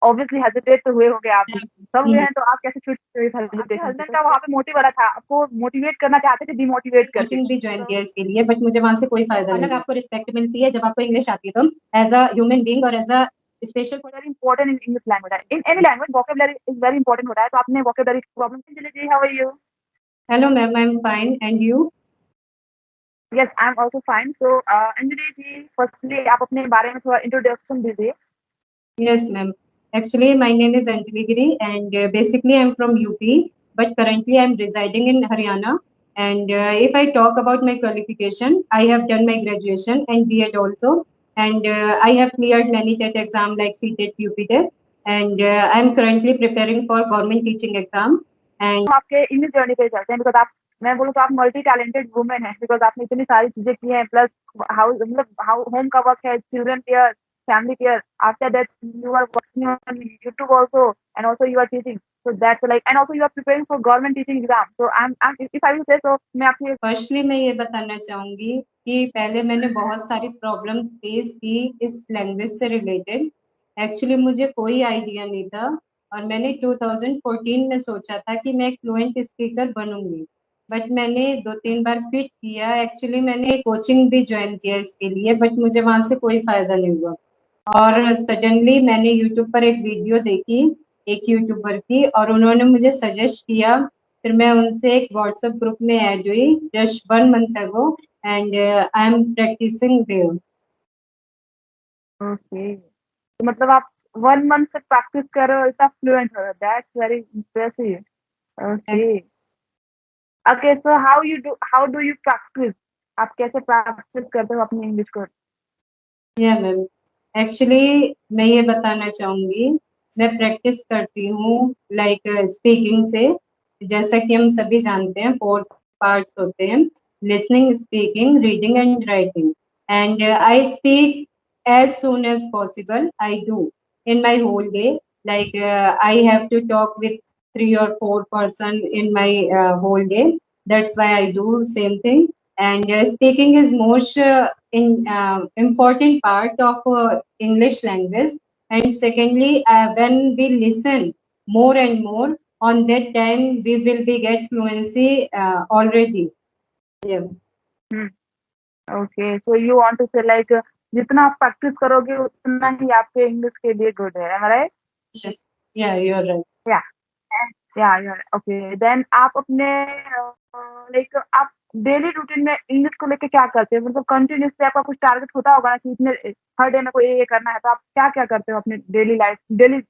Obviously hesitate तो हुए होंगे आप भी। सब हुए हम्म, हैं तो आप कैसे छूट गए इस हेजिटेशन से? हस्बैंड का वहाँ पे मोटिव वाला था, आपको मोटिवेट करना चाहते थे डिमोटिवेट करके। कोचिंग भी ज्वाइन किया इसके लिए, बट मुझे वहां से कोई फायदा नहीं। अलग आपको रिस्पेक्ट मिलती है जब आपको इंग्लिश आती है, तो एज अ ह्यूमन बीइंग और as a special. Very important in English language, in any language vocabulary is very important होता है। तो आपने वोकेबुलरी प्रॉब्लम चलिए जी, how are you? Hello ma'am, I am fine and you? Yes, I am also fine. So Anjali ji, firstly आप अपने बारे में थोड़ा इंट्रोडक्शन दीजिए। Yes, ma'am. Actually, my name is Anjali Giri, and basically I'm from UP, but currently I'm residing in Haryana. And if I talk about my qualification, I have done my graduation and B.Ed also, and I have cleared many TET exam like CTET, UPTET, and I'm currently preparing for government teaching exam. And हम आपके English journey पे चलते हैं, because आप, मैं बोलूँ तो आप मल्टी टैलेंटेड वुमन हैं, बिकॉज़ आपने इतनी सारी चीज़ें की हैं, प्लस हाउस मतलब हाउ होम का वर्क है, children care, family care, after that you are working on YouTube also and also you are teaching, so that's like and also you are preparing for government teaching exam. So I am if I will say so मैं आपकी firstly मैं ये बताना चाहूंगी कि पहले मैंने बहुत सारी प्रॉब्लम फेस की इस लैंग्वेज से रिलेटेड। एक्चुअली मुझे कोई आइडिया नहीं था, और मैंने 2014 में सोचा था कि मैं एक फ्लुएंट स्पीकर बनूंगी, बट मैंने 2-3 बार क्विट किया। एक्चुअली मैंने कोचिंग भी ज्वाइन किया इसके लिए, बट मुझे वहां से कोई फायदा नहीं हुआ। और सडनली मैंने यूट्यूब पर एक वीडियो देखी, एक यूट्यूबर की, और उन्होंने मुझे सजेस्ट किया। फिर मैं उनसे एक व्हाट्सएप ग्रुप में ऐड हुई just 1 month ago, and I am practicing there. Okay, तो मतलब आप 1 मंथ से प्रैक्टिस कर रहे हो, इतना फ्लुएंट हो रहे हो, that's very impressive. Okay, okay, so how do you practice? आप कैसे प्रैक्टिस करते हो अपनी इंग्लिश को? या मैम, एक्चुअली मैं ये बताना चाहूंगी, मैं प्रैक्टिस करती हूँ लाइक स्पीकिंग से। जैसा कि हम सभी जानते हैं 4 पार्ट्स होते हैं: listening, speaking, reading and writing. And I speak as soon as possible. I do in my whole day. Like I have to talk with 3 or 4 person in my whole day. That's why I do same thing. And speaking is most important part of English language. And secondly, when we listen more and more, on that time we will be get fluency already. Yeah. हुँ, okay, so you want to say like जितना आप practice करोगे उतना ही आपके English के लिए good है, am I right? Yes. Yeah, you're right. या या ओके, देन आप अपने लाइक आप डेली रूटीन में इंग्लिश को लेके क्या करते हो? मतलब कंटिन्यूअसली आपका कुछ टारगेट होता होगा ना कि इतने हर डे में को ये करना है, तो आप क्या-क्या करते हो अपनी डेली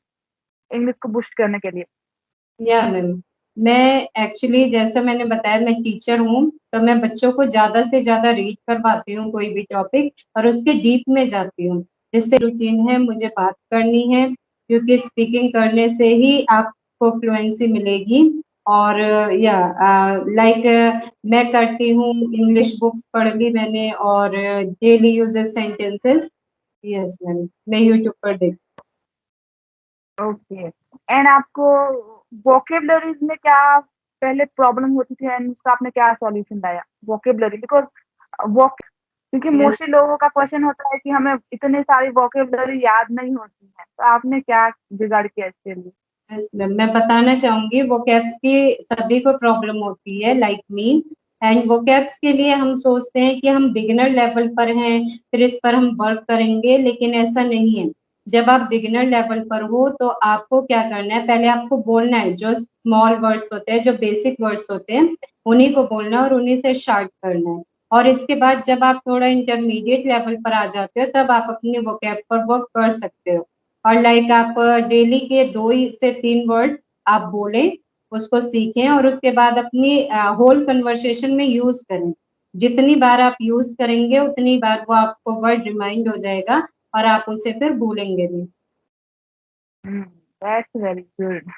इंग्लिश को बूस्ट करने के लिए? या मैम, मैं एक्चुअली जैसे मैंने बताया मैं टीचर हूँ, तो मैं बच्चों को ज्यादा से ज्यादा रीड करवाती हूँ कोई भी टॉपिक, और उसके डीप में जाती हूँ। जिससे रूटीन है, मुझे बात करनी है, क्योंकि स्पीकिंग करने से ही आपको फ्लुएंसी मिलेगी। और या लाइक मैं करती हूँ, इंग्लिश बुक्स पढ़ ली मैंने, और daily uses sentences. Yes ma'am, मैं यूट्यूब पर देख। ओके, एंड आपको वोकैब्युलरीज़ में क्या पहले प्रॉब्लम होती थी एंड उसका आपने क्या सॉल्यूशन लाया? वोकैब्युलरी बिकॉज़ वोक क्योंकि यस। मोस्टली लोगों का क्वेश्चन होता है कि हमें इतनी सारी वोकैब्युलरी याद नहीं होती है, तो आपने क्या जुगाड़ किया इसके लिए? यस मैम, मैं बताना चाहूंगी, वो कैप्स की सभी को प्रॉब्लम होती है लाइक मी। एंड वो कैप्स के लिए हम सोचते हैं कि हम बिगिनर लेवल पर हैं, फिर इस पर हम वर्क करेंगे, लेकिन ऐसा नहीं है। जब आप बिगिनर लेवल पर हो तो आपको क्या करना है, पहले आपको बोलना है। जो स्मॉल वर्ड्स होते हैं, जो बेसिक वर्ड्स होते हैं, उन्हीं को बोलना है और उन्हीं से स्टार्ट करना है। और इसके बाद जब आप थोड़ा इंटरमीडिएट लेवल पर आ जाते हो, तब आप अपने वोकैब पर वर्क कर सकते हो। और लाइक आप डेली के 2 से 3 वर्ड्स आप बोलें, उसको सीखें, और उसके बाद अपनी होल कन्वर्सेशन में यूज करें। जितनी बार आप यूज करेंगे उतनी बार वो आपको वर्ड रिमाइंड हो जाएगा, और आप उसे फिर भूलेंगे नहीं। Hmm, that's very good.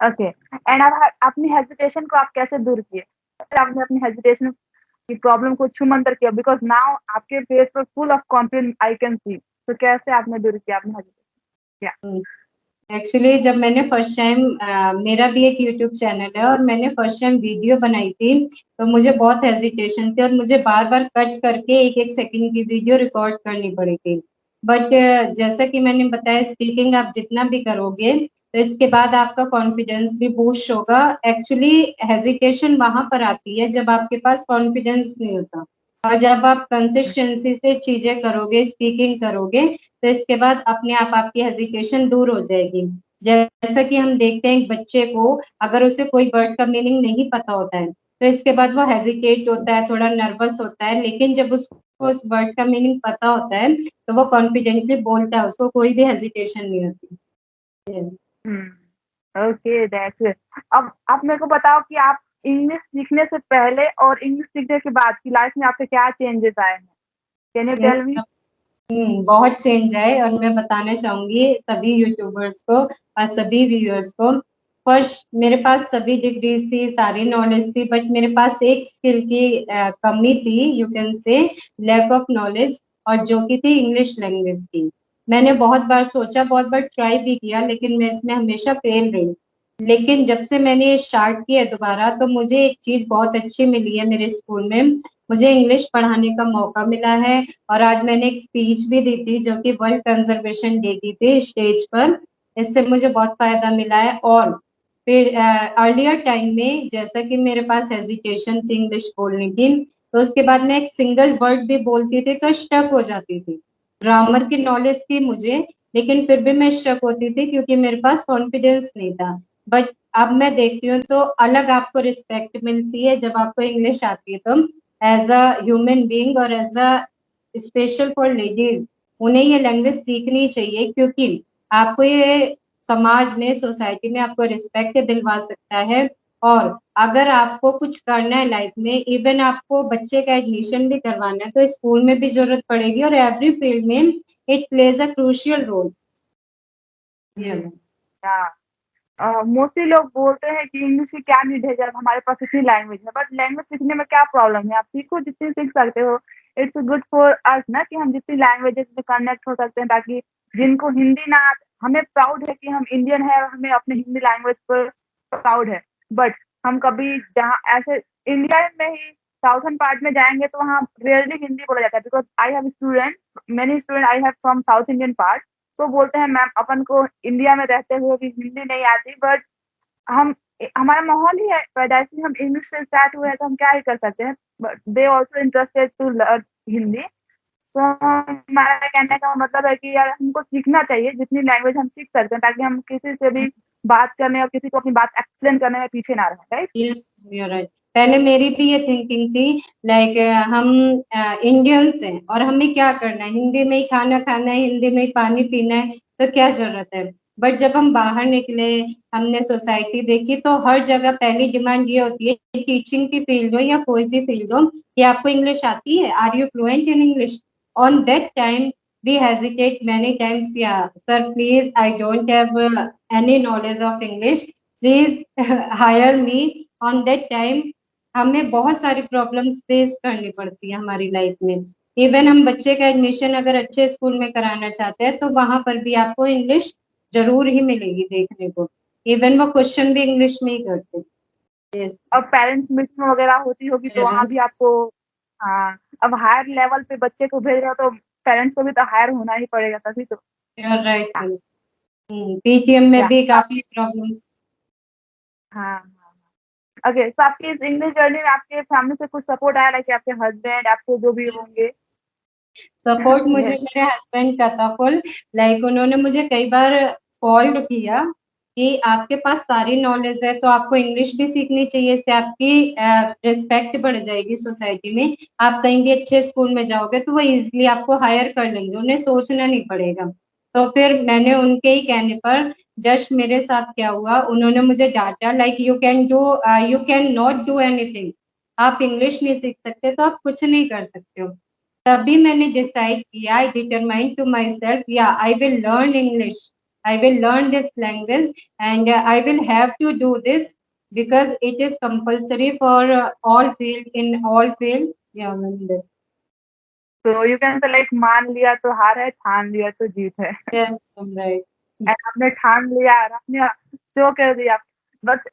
Okay, and अब अपनी हेजिटेशन को आप कैसे दूर किए? फिर आपने अपनी हेजिटेशन की प्रॉब्लम को छूमंतर किया बिकॉज़ नाउ आपके फेस पर full of confidence I can see. तो कैसे आपने दूर किया अपनी हेजिटेशन? या एक्चुअली जब मैंने फर्स्ट टाइम, मेरा भी एक यूट्यूब चैनल है, और मैंने फर्स्ट टाइम वीडियो बनाई थी, तो मुझे बहुत हेजिटेशन थी, और मुझे बार बार कट करके 1-1 सेकंड की वीडियो रिकॉर्ड करनी पड़ी थी। बट जैसा कि मैंने बताया, स्पीकिंग आप जितना भी करोगे तो इसके बाद आपका कॉन्फिडेंस भी बूस्ट होगा। एक्चुअली हेजिटेशन वहां पर आती है जब आपके पास कॉन्फिडेंस नहीं होता, और जब आप कंसिस्टेंसी से चीजें करोगे, स्पीकिंग करोगे, तो इसके बाद अपने आप आपकी हेजिटेशन दूर हो जाएगी। जैसा कि हम देखते हैं एक बच्चे को, अगर उसे कोई वर्ड का मीनिंग नहीं पता होता है तो इसके बाद वो हेजिटेट होता है, थोड़ा नर्वस होता है, लेकिन जब उसको उस वर्ड का मीनिंग पता होता है तो वो कॉन्फिडेंटली बोलता है, उसको कोई भी हेजिटेशन नहीं होती है। Okay, that's it. अब आप मेरे को बताओ कि आप इंग्लिश सीखने से पहले और इंग्लिश सीखने के बाद की लाइफ में आपके क्या चेंजेस आए हैं? Can you tell yes. Me? बहुत चेंज है, और मैं बताना चाहूंगी सभी यूट्यूबर्स को और सभी व्यूअर्स को। फर्स्ट, मेरे पास सभी डिग्रीज थी, सारी नॉलेज थी, बट मेरे पास एक स्किल की कमी थी, you can say lack of knowledge, और जो कि थी इंग्लिश लैंग्वेज की। मैंने बहुत बार सोचा, बहुत बार ट्राई भी किया, लेकिन मैं इसमें हमेशा फेल रही। लेकिन जब से मैंने ये स्टार्ट किया दोबारा, तो मुझे एक चीज बहुत अच्छी मिली है मेरे स्कूल में, मुझे इंग्लिश पढ़ाने का मौका मिला है। और आज मैंने एक स्पीच भी दी थी जो कि वर्ल्ड कंजर्वेशन डे की थी, स्टेज पर। इससे मुझे बहुत फायदा मिला है। और फिर अर्लियर टाइम में जैसा कि मेरे पास हेजिटेशन थी इंग्लिश बोलने की, तो उसके बाद मैं एक सिंगल वर्ड भी बोलती थी तो स्टक हो जाती थी। ग्रामर की नॉलेज थी मुझे, लेकिन फिर भी मैं स्टक होती थी क्योंकि मेरे पास कॉन्फिडेंस नहीं था। बट अब मैं देखती हूँ तो अलग आपको रिस्पेक्ट मिलती है जब आपको इंग्लिश आती है, तो एज अ ह्यूमन बीइंग और as a special for ladies, उन्हें ये लैंग्वेज सीखनी चाहिए, क्योंकि आपको ये समाज में, सोसाइटी में आपको रिस्पेक्ट दिलवा सकता है। और अगर आपको कुछ करना है लाइफ में, इवन आपको बच्चे का एडमिशन भी करवाना है, तो स्कूल में भी जरूरत पड़ेगी, और एवरी फील्ड में it plays a crucial role. Mostly लोग बोलते हैं कि इंग्लिश की क्या नीड है जब हमारे पास इतनी लैंग्वेज है, बट लैंग्वेज सीखने में क्या प्रॉब्लम है? आप सीखो, जितनी सीख सकते हो। इट्स गुड फॉर अस ना, कि हम जितनी लैंग्वेजेस में कनेक्ट हो सकते हैं, ताकि जिनको हिंदी ना हमें प्राउड है कि हम इंडियन है और हमें अपने हिंदी लैंग्वेज पर प्राउड है। बट हम कभी जहाँ ऐसे इंडिया में ही साउथर्न पार्ट में जाएंगे तो वहाँ रेयरली हिंदी बोला जाता है, because I have student, many student I have from south Indian part. तो बोलते हैं मैम अपन को इंडिया में रहते हुए भी हिंदी नहीं आती, बट हम हमारा माहौल ही है, पैदाइशी हम इंग्लिश से स्टार्ट हुए हैं तो हम क्या ही कर सकते हैं। But they also interested to learn Hindi. So हमारा कहने का मतलब है कि यार हमको सीखना चाहिए, जितनी लैंग्वेज हम सीख सकते हैं, ताकि हम किसी से भी बात करने और किसी को अपनी बात एक्सप्लेन करने में पीछे ना रहें, राइट? Yes, you right. पहले मेरी भी ये थिंकिंग थी, लाइक हम इंडियंस हैं और हमें क्या करना है, हिंदी में ही खाना खाना है, हिंदी में ही पानी पीना है, तो क्या जरूरत है। बट जब हम बाहर निकले, हमने सोसाइटी देखी, तो हर जगह पहली डिमांड ये होती है, टीचिंग की फील्ड हो या कोई भी फील्ड हो, कि आपको इंग्लिश आती है, are you fluent in English. On that time we hesitate many times, yeah sir please, I don't have any knowledge of English, please hire me. On that time हमें बहुत सारी प्रॉब्लम्स फेस करनी पड़ती है हमारी life में। Even हम बच्चे का एडमिशन अगर अच्छे स्कूल में कराना चाहते हैं तो वहां पर भी आपको इंग्लिश जरूर ही मिलेगी देखने को। इवन वो क्वेश्चन भी इंग्लिश में ही करते हैं। यस। अब पेरेंट्स मीटिंग वगैरह होती होगी तो वहाँ भी यस, आपको, हाँ, अब हायर लेवल पे बच्चे को भेज रहे हो तो पेरेंट्स को भी तो हायर होना ही पड़ेगा, तभी तो। You are right. पीटीएम में या भी काफी प्रॉब्लम्स। हाँ, ओके। तो आपकी इस इंग्लिश जर्नी में आपके फैमिली से कुछ सपोर्ट आया, लाइक आपके हस्बैंड, आपके जो भी होंगे? सपोर्ट मुझे यस। मेरे हस्बैंड का था फुल। लाइक उन्होंने मुझे कई बार कॉल्ड किया कि आपके पास सारी नॉलेज है तो आपको इंग्लिश भी सीखनी चाहिए, इससे आपकी रिस्पेक्ट बढ़ जाएगी सोसाइटी में, आप कहीं भी अच्छे स्कूल में जाओगे तो वो इजिली आपको हायर कर लेंगे, उन्हें सोचना नहीं पड़ेगा। तो फिर मैंने उनके ही कहने पर, जस्ट मेरे साथ क्या हुआ, उन्होंने मुझे डांटा, like you can not do anything, आप इंग्लिश नहीं सीख सकते तो आप कुछ नहीं कर सकते हो। तभी मैंने डिसाइड किया, I determine to myself, या I will learn English, I will learn this language, and I will have to do this because it is compulsory for all field, in all field. या तो you can से like, मान लिया तो हार है, ठान लिया तो जीत है। Yes, right. एंड आपने ठान लिया और आपने शो कर दिया। बट